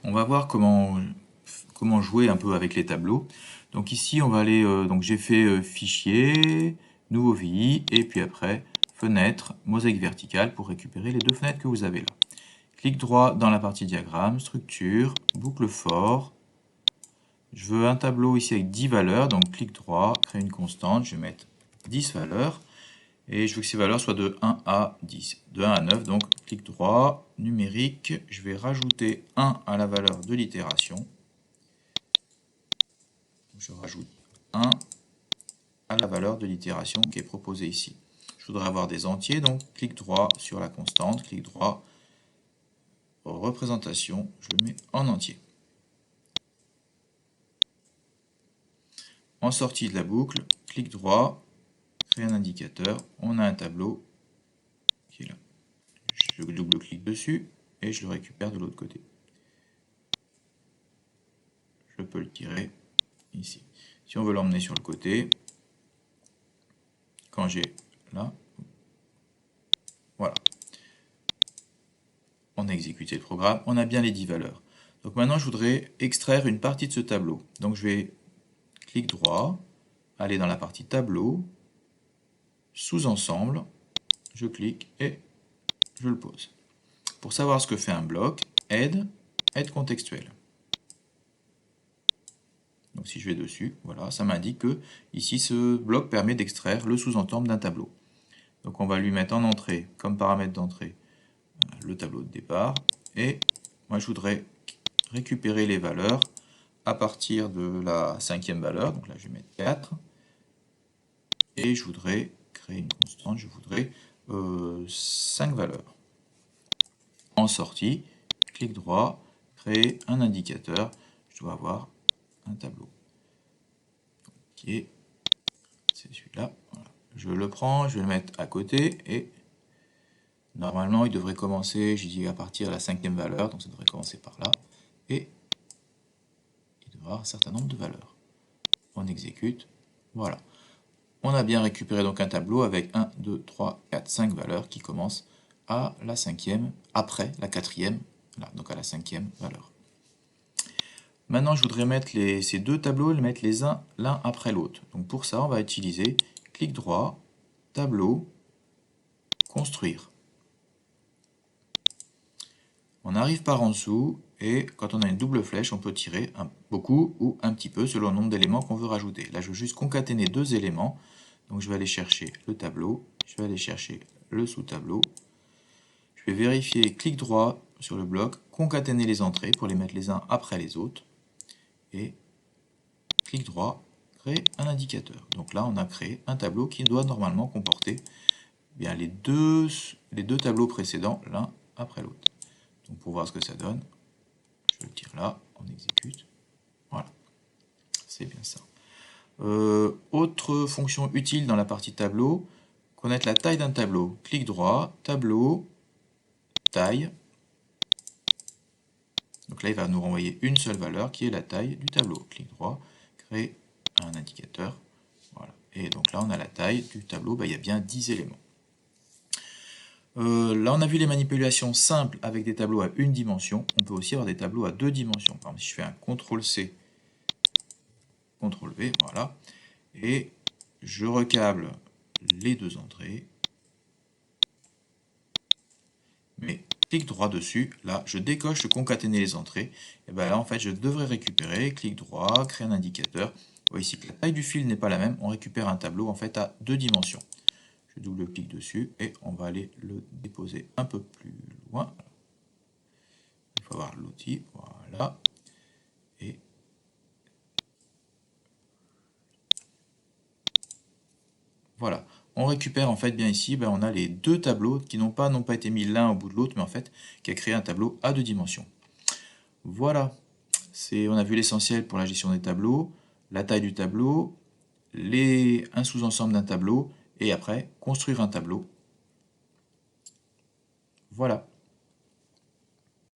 On va voir comment jouer un peu avec les tableaux. Donc ici, on va aller, donc j'ai fait fichier, nouveau VI, et puis après fenêtre, mosaïque verticale pour récupérer les deux fenêtres que vous avez là. Clic droit dans la partie diagramme, structure, boucle for. Je veux un tableau ici avec 10 valeurs, donc clic droit, créer une constante, je vais mettre 10 valeurs. Et je veux que ces valeurs soient de 1 à 10, de 1 à 9, donc clic droit, numérique, je vais rajouter 1 à la valeur de l'itération. Je rajoute 1 à la valeur de l'itération qui est proposée ici. Je voudrais avoir des entiers, donc clic droit sur la constante, clic droit, représentation, je le mets en entier. En sortie de la boucle, clic droit, créer un indicateur, on a un tableau qui est là. Je double-clique dessus et je le récupère de l'autre côté. Je peux le tirer ici. Si on veut l'emmener sur le côté, quand j'ai là, voilà. On a exécuté le programme, on a bien les 10 valeurs. Donc maintenant, je voudrais extraire une partie de ce tableau. Donc je vais clic droit, aller dans la partie tableau, sous-ensemble, je clique et je le pose. Pour savoir ce que fait un bloc, aide contextuelle. Donc si je vais dessus, voilà, ça m'indique que ici ce bloc permet d'extraire le sous-ensemble d'un tableau. Donc on va lui mettre en entrée, comme paramètre d'entrée, le tableau de départ. Et moi je voudrais récupérer les valeurs à partir de la 5e valeur. Donc là je vais mettre 4. Et je voudrais créer une constante, je voudrais 5 valeurs. En sortie, clic droit, créer un indicateur. Je dois avoir un tableau. Ok, c'est celui-là. Voilà. Je le prends, je vais le mettre à côté et normalement il devrait commencer, je dis à partir de la 5e valeur, donc ça devrait commencer par là. Et il devrait avoir un certain nombre de valeurs. On exécute, voilà. On a bien récupéré donc un tableau avec 1, 2, 3, 4, 5 valeurs qui commencent à la 5e, après la 4e, là, donc à la 5e valeur. Maintenant, je voudrais mettre ces deux tableaux, les mettre les uns l'un après l'autre. Donc pour ça, on va utiliser clic droit, tableau, construire. On arrive par en dessous et quand on a une double flèche, on peut tirer beaucoup ou un petit peu selon le nombre d'éléments qu'on veut rajouter. Là, je veux juste concaténer deux éléments. Donc je vais aller chercher le tableau, je vais aller chercher le sous-tableau. Je vais vérifier, clic droit sur le bloc, concaténer les entrées pour les mettre les uns après les autres. Et clic droit, créer un indicateur. Donc là, on a créé un tableau qui doit normalement comporter bien les deux tableaux précédents, l'un après l'autre. Donc pour voir ce que ça donne, je le tire là, on exécute. Voilà, c'est bien ça. Autre fonction utile dans la partie tableau, connaître la taille d'un tableau. Clic droit, tableau, taille. Donc là, il va nous renvoyer une seule valeur qui est la taille du tableau. Clic droit, créer un indicateur. Voilà. Et donc là, on a la taille du tableau. Il y a bien 10 éléments. Là, on a vu les manipulations simples avec des tableaux à une dimension. On peut aussi avoir des tableaux à deux dimensions. Par exemple, si je fais un CTRL-C, CTRL-V, voilà. Et je recable les deux entrées. Mais clic droit dessus, là, je décoche de concaténer les entrées. Et bien là, en fait, je devrais récupérer, clic droit, créer un indicateur. Vous voyez ici que la taille du fil n'est pas la même. On récupère un tableau, en fait, à deux dimensions. Je double-clique dessus et on va aller le déposer un peu plus loin. Il faut avoir l'outil, voilà. Et voilà. On récupère en fait bien ici, on a les deux tableaux qui n'ont pas été mis l'un au bout de l'autre, mais en fait qui a créé un tableau à deux dimensions. Voilà. On a vu l'essentiel pour la gestion des tableaux, la taille du tableau, un sous-ensemble d'un tableau, et après construire un tableau. Voilà.